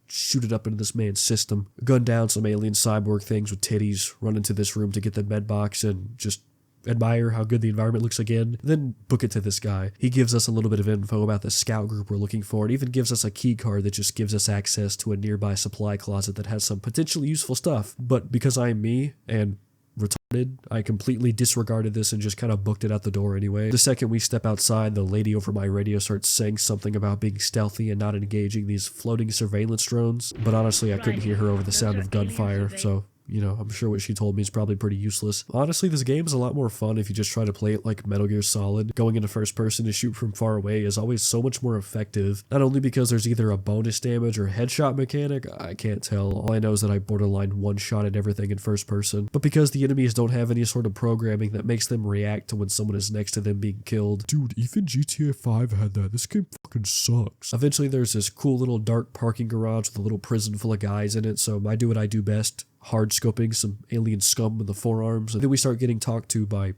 shoot it up into this man's system, gun down some alien cyborg things with titties, run into this room to get the med box, and just admire how good the environment looks again, then book it to this guy. He gives us a little bit of info about the scout group we're looking for, and even gives us a key card that just gives us access to a nearby supply closet that has some potentially useful stuff. But because I'm me and retarded, I completely disregarded this and just kind of booked it out the door anyway. The second we step outside, the lady over my radio starts saying something about being stealthy and not engaging these floating surveillance drones, but honestly I couldn't hear her over the sound of gunfire, so you know, I'm sure what she told me is probably pretty useless. Honestly, this game is a lot more fun if you just try to play it like Metal Gear Solid. Going into first person to shoot from far away is always so much more effective, not only because there's either a bonus damage or headshot mechanic, I can't tell. All I know is that I borderline one-shotted everything in first person, but because the enemies don't have any sort of programming that makes them react to when someone is next to them being killed. Dude, even GTA 5 had that. This game fucking sucks. Eventually, there's this cool little dark parking garage with a little prison full of guys in it, so I do what I do best. Hard scoping some alien scum in the forearms, and then we start getting talked to by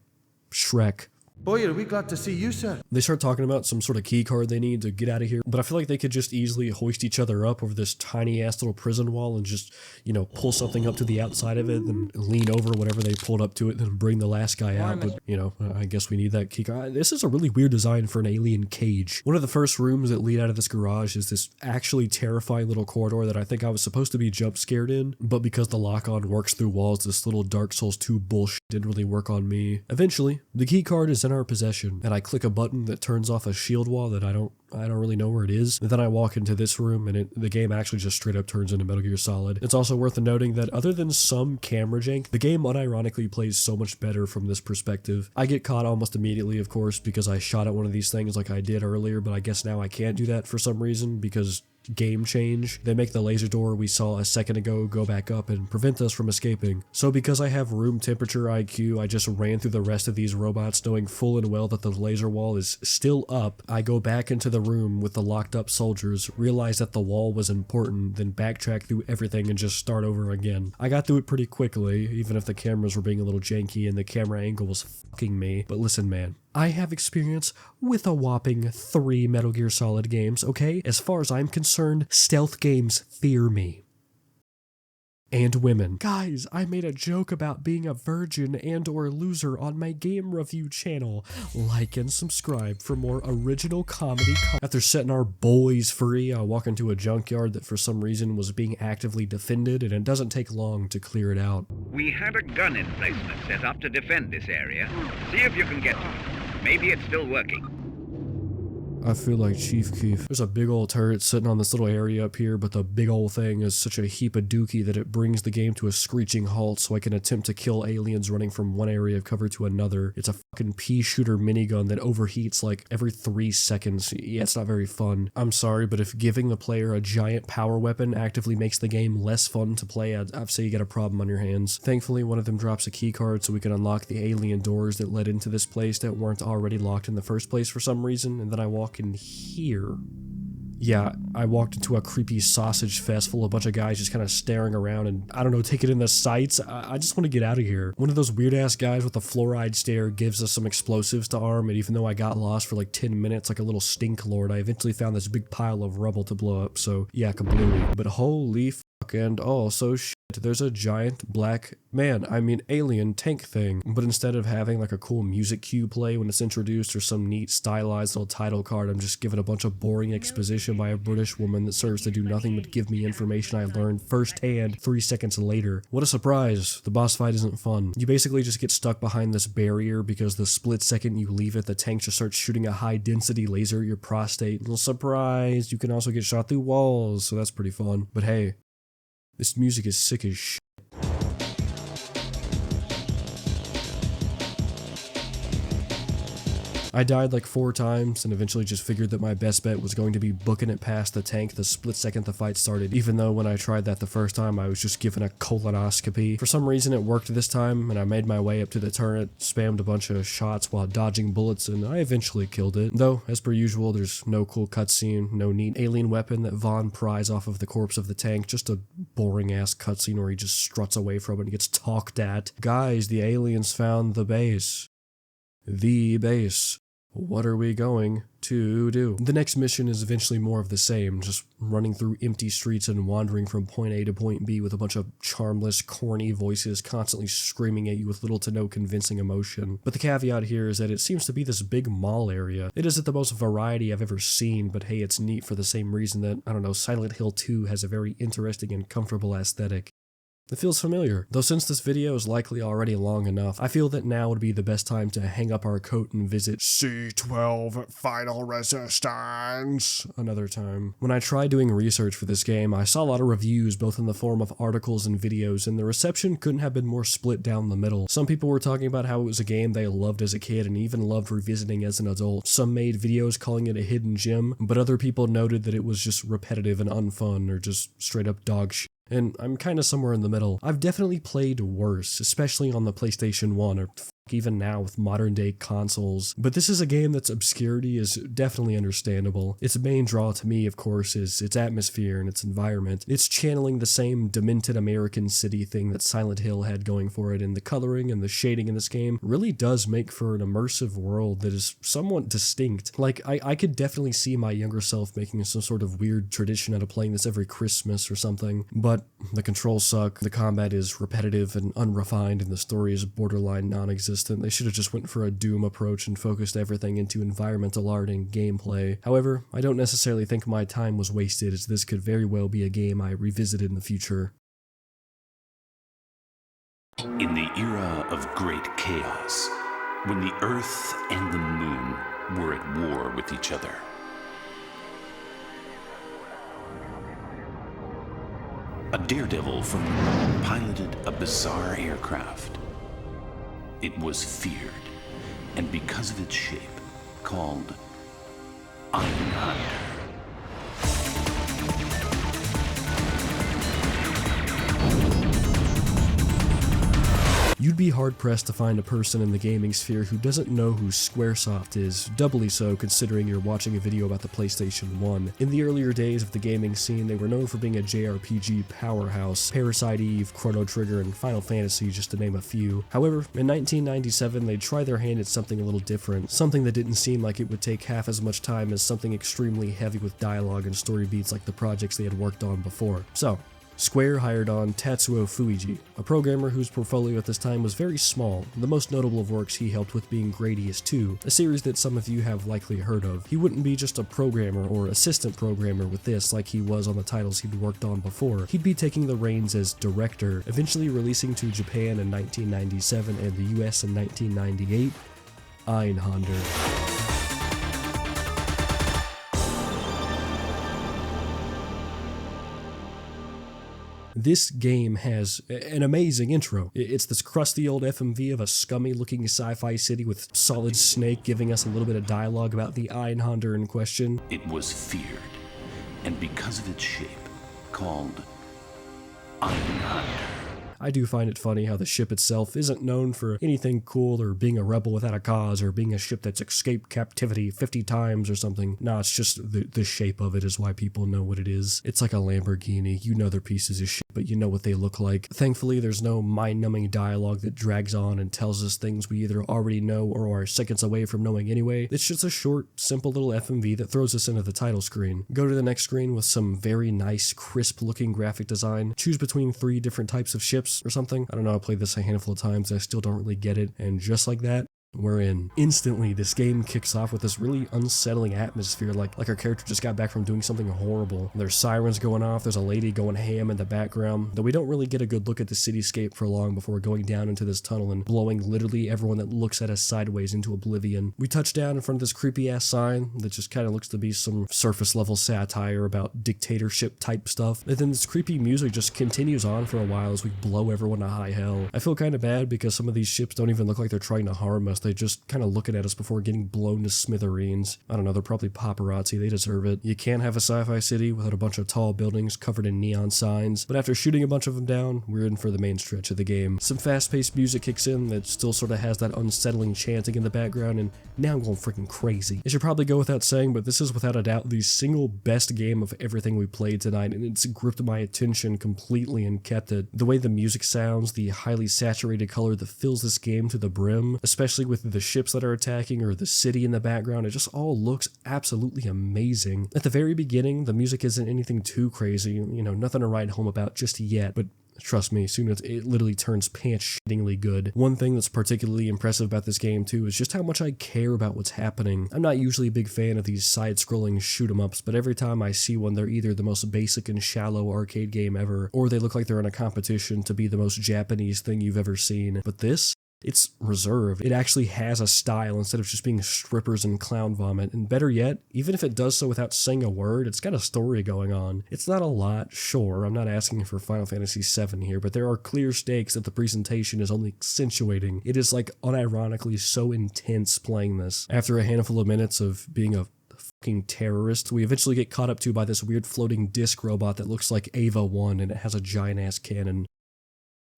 Shrek. Boy, are we glad to see you, sir. They start talking about some sort of key card they need to get out of here, but I feel like they could just easily hoist each other up over this tiny ass little prison wall and just, you know, pull something up to the outside of it, then lean over whatever they pulled up to it, then bring the last guy out. But, you know, I guess we need that key card. This is a really weird design for an alien cage. One of the first rooms that lead out of this garage is this actually terrifying little corridor that I think I was supposed to be jump scared in, but because the lock-on works through walls, this little Dark Souls 2 bullshit didn't really work on me. Eventually, the key card is in our possession, and I click a button that turns off a shield wall that I don't really know where it is. And then I walk into this room, and the game actually just straight up turns into Metal Gear Solid. It's also worth noting that other than some camera jank, the game unironically plays so much better from this perspective. I get caught almost immediately, of course, because I shot at one of these things like I did earlier, but I guess now I can't do that for some reason because game change. They make the laser door we saw a second ago go back up and prevent us from escaping. So because I have room temperature IQ, I just ran through the rest of these robots knowing full and well that the laser wall is still up. I go back into the room with the locked up soldiers, realize that the wall was important, then backtrack through everything and just start over again. I got through it pretty quickly, even if the cameras were being a little janky and the camera angle was fucking me. But listen, man, I have experience with a whopping 3 Metal Gear Solid games, okay? As far as I'm concerned, stealth games fear me. And women. Guys, I made a joke about being a virgin and or loser on my game review channel. Like and subscribe for more original comedy. After setting our boys free, I walk into a junkyard that for some reason was being actively defended, and it doesn't take long to clear it out. We had a gun emplacement set up to defend this area. See if you can get to it. Maybe it's still working. I feel like Chief Keef. There's a big old turret sitting on this little area up here, but the big old thing is such a heap of dookie that it brings the game to a screeching halt so I can attempt to kill aliens running from one area of cover to another. It's a fucking pea shooter minigun that overheats like every 3 seconds. Yeah, it's not very fun. I'm sorry, but if giving the player a giant power weapon actively makes the game less fun to play, I'd say you got a problem on your hands. Thankfully, one of them drops a key card so we can unlock the alien doors that led into this place that weren't already locked in the first place for some reason, and then I walk in here. Yeah, I walked into a creepy sausage fest full of a bunch of guys just kind of staring around and, I don't know, taking in the sights. I just want to get out of here. One of those weird-ass guys with a fluoride stare gives us some explosives to arm, and even though I got lost for like 10 minutes like a little stink lord, I eventually found this big pile of rubble to blow up, so yeah, kablooey. But holy fuck, and also shit, there's a giant black alien tank thing. But instead of having like a cool music cue play when it's introduced or some neat stylized little title card, I'm just given a bunch of boring exposition by a British woman that serves to do nothing but give me information I learned firsthand 3 seconds later. What a surprise. The boss fight isn't fun. You basically just get stuck behind this barrier because the split second you leave it, the tank just starts shooting a high density laser at your prostate. Little surprise, you can also get shot through walls, so that's pretty fun. But hey, this music is sick as shit. I died like 4 times and eventually just figured that my best bet was going to be booking it past the tank the split second the fight started, even though when I tried that the first time I was just given a colonoscopy. For some reason it worked this time and I made my way up to the turret, spammed a bunch of shots while dodging bullets, and I eventually killed it. Though, as per usual, there's no cool cutscene, no neat alien weapon that Vaughn pries off of the corpse of the tank, just a boring ass cutscene where he just struts away from it and gets talked at. Guys, the aliens found the base. The base. What are we going to do? The next mission is eventually more of the same, just running through empty streets and wandering from point A to point B with a bunch of charmless, corny voices constantly screaming at you with little to no convincing emotion. But the caveat here is that it seems to be this big mall area. It isn't the most variety I've ever seen, but hey, it's neat for the same reason that, I don't know, Silent Hill 2 has a very interesting and comfortable aesthetic. It feels familiar, though since this video is likely already long enough, I feel that now would be the best time to hang up our coat and visit C12 Final Resistance another time. When I tried doing research for this game, I saw a lot of reviews both in the form of articles and videos, and the reception couldn't have been more split down the middle. Some people were talking about how it was a game they loved as a kid and even loved revisiting as an adult. Some made videos calling it a hidden gem, but other people noted that it was just repetitive and unfun or just straight up dog shit. And I'm kinda somewhere in the middle. I've definitely played worse, especially on the PlayStation 1, or even now with modern day consoles. But this is a game that's obscurity is definitely understandable. Its main draw to me, of course, is its atmosphere and its environment. It's channeling the same demented American city thing that Silent Hill had going for it, and the coloring and the shading in this game really does make for an immersive world that is somewhat distinct. Like, I could definitely see my younger self making some sort of weird tradition out of playing this every Christmas or something, but the controls suck, the combat is repetitive and unrefined, and the story is borderline non-existent. They should have just went for a Doom approach and focused everything into environmental art and gameplay. However, I don't necessarily think my time was wasted, as this could very well be a game I revisit in the future. In the era of great chaos, when the Earth and the Moon were at war with each other, a daredevil from the moon piloted a bizarre aircraft. It was feared, and because of its shape, called Iron Hunter. You'd be hard-pressed to find a person in the gaming sphere who doesn't know who Squaresoft is, doubly so considering you're watching a video about the PlayStation 1. In the earlier days of the gaming scene, they were known for being a JRPG powerhouse, Parasite Eve, Chrono Trigger, and Final Fantasy, just to name a few. However, in 1997, they'd try their hand at something a little different, something that didn't seem like it would take half as much time as something extremely heavy with dialogue and story beats like the projects they had worked on before. So, Square hired on Tatsuo Fuiji, a programmer whose portfolio at this time was very small, the most notable of works he helped with being Gradius 2, a series that some of you have likely heard of. He wouldn't be just a programmer or assistant programmer with this like he was on the titles he'd worked on before. He'd be taking the reins as director, eventually releasing to Japan in 1997 and the US in 1998, Einhander. This game has an amazing intro. It's this crusty old FMV of a scummy looking sci-fi city with Solid Snake giving us a little bit of dialogue about the Einhander in question. It was feared, and because of its shape, called Einhander. I do find it funny how the ship itself isn't known for anything cool or being a rebel without a cause or being a ship that's escaped captivity 50 times or something. No, it's just the shape of it is why people know what it is. It's like a Lamborghini. You know they're pieces of shit, but you know what they look like. Thankfully, there's no mind-numbing dialogue that drags on and tells us things we either already know or are seconds away from knowing anyway. It's just a short, simple little FMV that throws us into the title screen. Go to the next screen with some very nice, crisp-looking graphic design. Choose between 3 different types of ships or something. I don't know, I played this a handful of times and I still don't really get it, and just like that, we're in. Instantly, this game kicks off with this really unsettling atmosphere, like our character just got back from doing something horrible. There's sirens going off, there's a lady going ham in the background, though we don't really get a good look at the cityscape for long before going down into this tunnel and blowing literally everyone that looks at us sideways into oblivion. We touch down in front of this creepy-ass sign that just kind of looks to be some surface-level satire about dictatorship-type stuff, and then this creepy music just continues on for a while as we blow everyone to high hell. I feel kind of bad because some of these ships don't even look like they're trying to harm us. They just kind of looking at us before getting blown to smithereens. I don't know, they're probably paparazzi, they deserve it. You can't have a sci-fi city without a bunch of tall buildings covered in neon signs, but after shooting a bunch of them down, we're in for the main stretch of the game. Some fast-paced music kicks in that still sort of has that unsettling chanting in the background, and now I'm going freaking crazy. It should probably go without saying, but this is without a doubt the single best game of everything we played tonight, and it's gripped my attention completely and kept it. The way the music sounds, the highly saturated color that fills this game to the brim, especially with the ships that are attacking or the city in the background, it just all looks absolutely amazing. At the very beginning, the music isn't anything too crazy, you know, nothing to write home about just yet, but trust me, soon it literally turns pants-shittingly good. One thing that's particularly impressive about this game too is just how much I care about what's happening. I'm not usually a big fan of these side-scrolling shoot-em-ups, but every time I see one, they're either the most basic and shallow arcade game ever, or they look like they're in a competition to be the most Japanese thing you've ever seen. But this? It's reserved. It actually has a style instead of just being strippers and clown vomit, and better yet, even if it does so without saying a word, it's got a story going on. It's not a lot, sure, I'm not asking for Final Fantasy VII here, but there are clear stakes that the presentation is only accentuating. It is like unironically so intense playing this. After a handful of minutes of being a fucking terrorist, we eventually get caught up to by this weird floating disc robot that looks like Ava 1 and it has a giant ass cannon.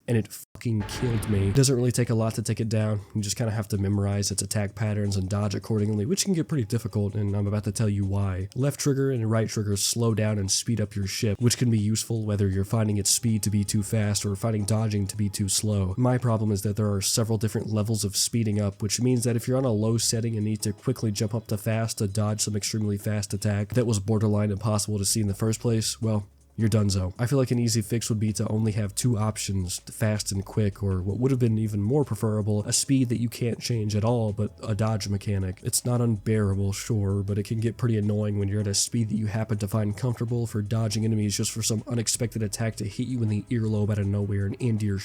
And it fucking killed me. It doesn't really take a lot to take it down. You just kind of have to memorize its attack patterns and dodge accordingly, which can get pretty difficult, and I'm about to tell you why. Left trigger and right trigger slow down and speed up your ship, which can be useful whether you're finding its speed to be too fast or finding dodging to be too slow. My problem is that there are several different levels of speeding up, which means that if you're on a low setting and need to quickly jump up to fast to dodge some extremely fast attack that was borderline impossible to see in the first place, well, you're donezo. I feel like an easy fix would be to only have two options, fast and quick, or what would have been even more preferable, a speed that you can't change at all, but a dodge mechanic. It's not unbearable, sure, but it can get pretty annoying when you're at a speed that you happen to find comfortable for dodging enemies just for some unexpected attack to hit you in the earlobe out of nowhere and into your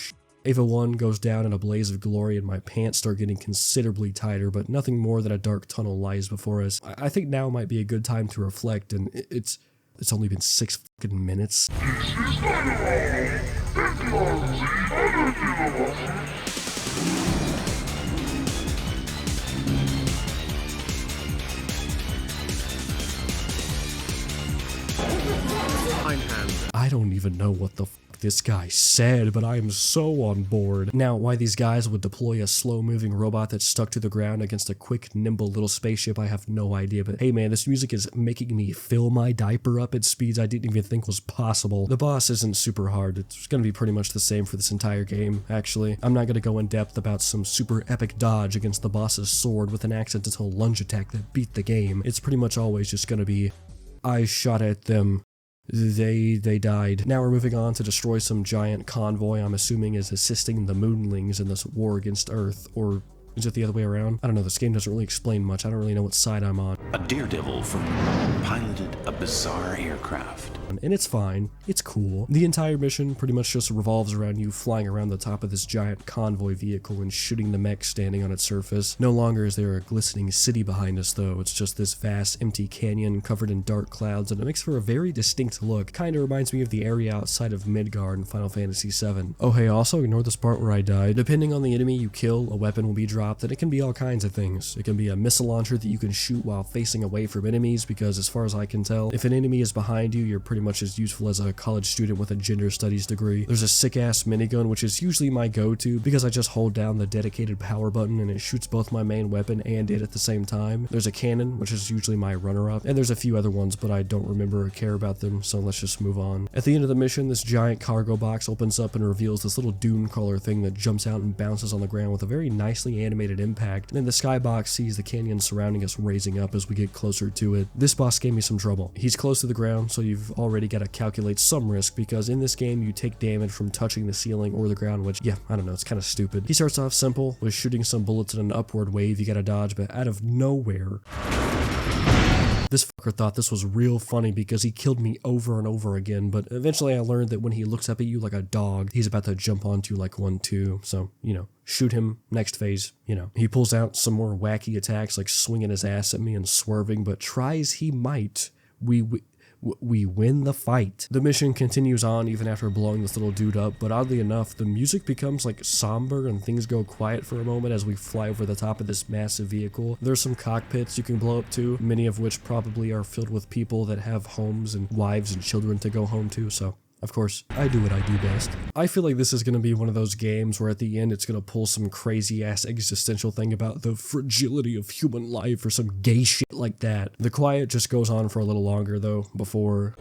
Ava 1 goes down in a blaze of glory and my pants start getting considerably tighter, but nothing more than a dark tunnel lies before us. I think now might be a good time to reflect, and it's only been 6 fucking minutes. I don't even know what the fuck this guy said, but I am so on board. Now, why these guys would deploy a slow-moving robot that's stuck to the ground against a quick, nimble little spaceship, I have no idea, but hey man, this music is making me fill my diaper up at speeds I didn't even think was possible. The boss isn't super hard. It's gonna be pretty much the same for this entire game, actually. I'm not gonna go in depth about some super epic dodge against the boss's sword with an accidental lunge attack that beat the game. It's pretty much always just gonna be, I shot at them. They died. Now we're moving on to destroy some giant convoy I'm assuming is assisting the Moonlings in this war against Earth, or is it the other way around? I don't know, this game doesn't really explain much. I don't really know what side I'm on. A daredevil piloted a bizarre aircraft. And it's fine. It's cool. The entire mission pretty much just revolves around you flying around the top of this giant convoy vehicle and shooting the mech standing on its surface. No longer is there a glistening city behind us though. It's just this vast empty canyon covered in dark clouds, and it makes for a very distinct look. Kinda reminds me of the area outside of Midgard in Final Fantasy VII. Oh hey, also ignore this part where I died. Depending on the enemy you kill, a weapon will be dropped, and it can be all kinds of things. It can be a missile launcher that you can shoot while facing away from enemies, because as far as I can tell, if an enemy is behind you, you're pretty much as useful as a college student with a gender studies degree. There's a sick-ass minigun, which is usually my go-to because I just hold down the dedicated power button and it shoots both my main weapon and it at the same time. There's a cannon, which is usually my runner-up, and there's a few other ones, but I don't remember or care about them, so let's just move on. At the end of the mission, this giant cargo box opens up and reveals this little dune crawler thing that jumps out and bounces on the ground with a very nicely animated impact, and then the skybox sees the canyon surrounding us raising up as we get closer to it. This boss gave me some trouble. He's close to the ground, so you've already got to calculate some risk, because in this game you take damage from touching the ceiling or the ground, which, yeah, I don't know, it's kind of stupid. He starts off simple with shooting some bullets in an upward wave you gotta dodge, but out of nowhere, this fucker thought this was real funny because he killed me over and over again, but eventually I learned that when he looks up at you like a dog, he's about to jump onto you like one too, so, you know, shoot him, next phase, you know. He pulls out some more wacky attacks like swinging his ass at me and swerving, but try as he might, We win the fight. The mission continues on even after blowing this little dude up, but oddly enough, the music becomes like somber and things go quiet for a moment as we fly over the top of this massive vehicle. There's some cockpits you can blow up to, many of which probably are filled with people that have homes and wives and children to go home to, so of course, I do what I do best. I feel like this is going to be one of those games where at the end it's going to pull some crazy ass existential thing about the fragility of human life or some gay shit like that. The quiet just goes on for a little longer though, before...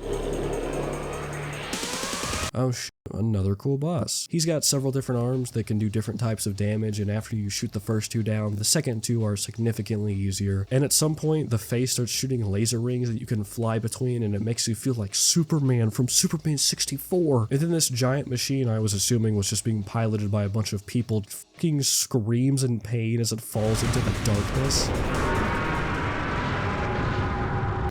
Oh shit, another cool boss. He's got several different arms that can do different types of damage, and after you shoot the first two down, the second two are significantly easier. And at some point, the face starts shooting laser rings that you can fly between, and it makes you feel like Superman from Superman 64. And then this giant machine I was assuming was just being piloted by a bunch of people fucking screams in pain as it falls into the darkness.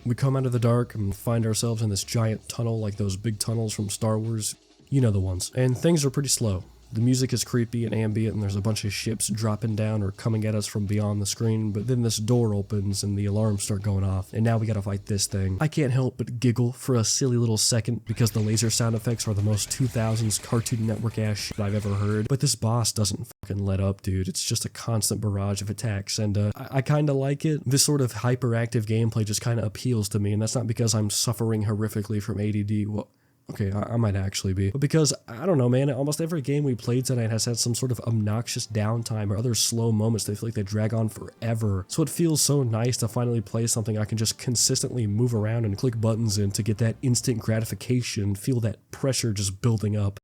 We come out of the dark and find ourselves in this giant tunnel like those big tunnels from Star Wars. You know the ones. And things are pretty slow. The music is creepy and ambient and there's a bunch of ships dropping down or coming at us from beyond the screen, but then this door opens and the alarms start going off, and now we gotta fight this thing. I can't help but giggle for a silly little second because the laser sound effects are the most 2000s Cartoon Network ass shit I've ever heard, but this boss doesn't fucking let up, dude. It's just a constant barrage of attacks, and I kinda like it. This sort of hyperactive gameplay just kinda appeals to me, and that's not because I'm suffering horrifically from ADD. Well, okay, I might actually be. But because, I don't know, man, almost every game we played tonight has had some sort of obnoxious downtime or other slow moments that feel like they drag on forever. So it feels so nice to finally play something I can just consistently move around and click buttons in to get that instant gratification, feel that pressure just building up.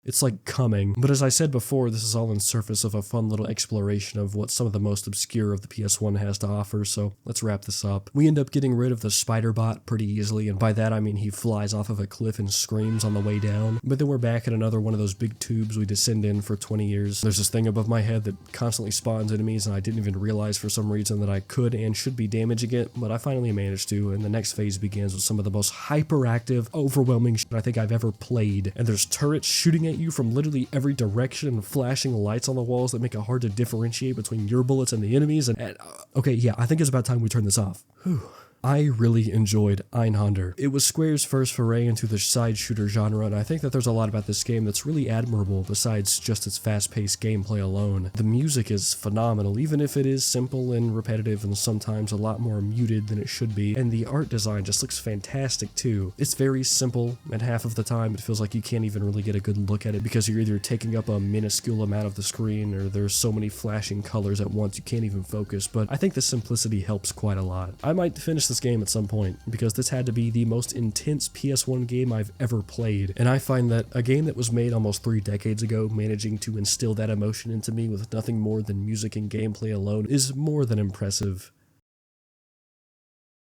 It's like coming. But as I said before, this is all in surface of a fun little exploration of what some of the most obscure of the PS1 has to offer, so let's wrap this up. We end up getting rid of the spider bot pretty easily, and by that I mean he flies off of a cliff and screams on the way down. But then we're back in another one of those big tubes we descend in for 20 years. There's this thing above my head that constantly spawns enemies, and I didn't even realize for some reason that I could and should be damaging it, but I finally managed to, and the next phase begins with some of the most hyperactive, overwhelming shit I think I've ever played. And there's turrets shooting at you from literally every direction and flashing lights on the walls that make it hard to differentiate between your bullets and the enemies, and okay, yeah, I think it's about time we turn this off. Whew. I really enjoyed Einhander. It was Square's first foray into the side shooter genre, and I think that there's a lot about this game that's really admirable besides just its fast-paced gameplay alone. The music is phenomenal, even if it is simple and repetitive and sometimes a lot more muted than it should be, and the art design just looks fantastic too. It's very simple, and half of the time it feels like you can't even really get a good look at it because you're either taking up a minuscule amount of the screen or there's so many flashing colors at once you can't even focus, but I think the simplicity helps quite a lot. I might finish this game at some point because this had to be the most intense PS1 game I've ever played, and I find that a game that was made almost 3 decades ago managing to instill that emotion into me with nothing more than music and gameplay alone is more than impressive.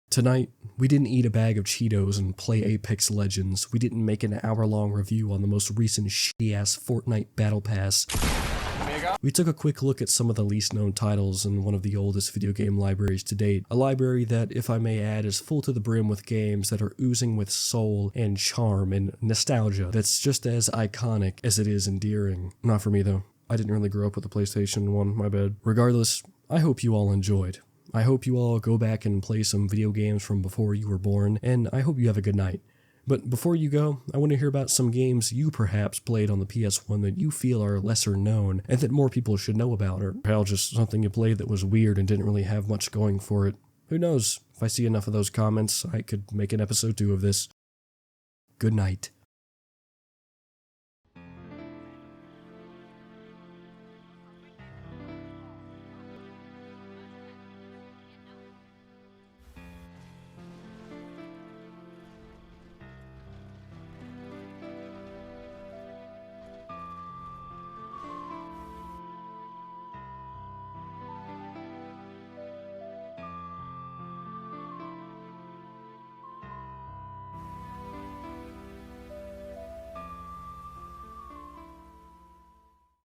Tonight, we didn't eat a bag of Cheetos and play Apex Legends. We didn't make an hour-long review on the most recent shitty-ass Fortnite Battle Pass. We took a quick look at some of the least known titles in one of the oldest video game libraries to date, a library that, if I may add, is full to the brim with games that are oozing with soul and charm and nostalgia that's just as iconic as it is endearing. Not for me though. I didn't really grow up with a PlayStation 1, my bad. Regardless, I hope you all enjoyed. I hope you all go back and play some video games from before you were born, and I hope you have a good night. But before you go, I want to hear about some games you perhaps played on the PS1 that you feel are lesser known and that more people should know about, or hell, just something you played that was weird and didn't really have much going for it. Who knows? If I see enough of those comments, I could make an episode 2 of this. Good night.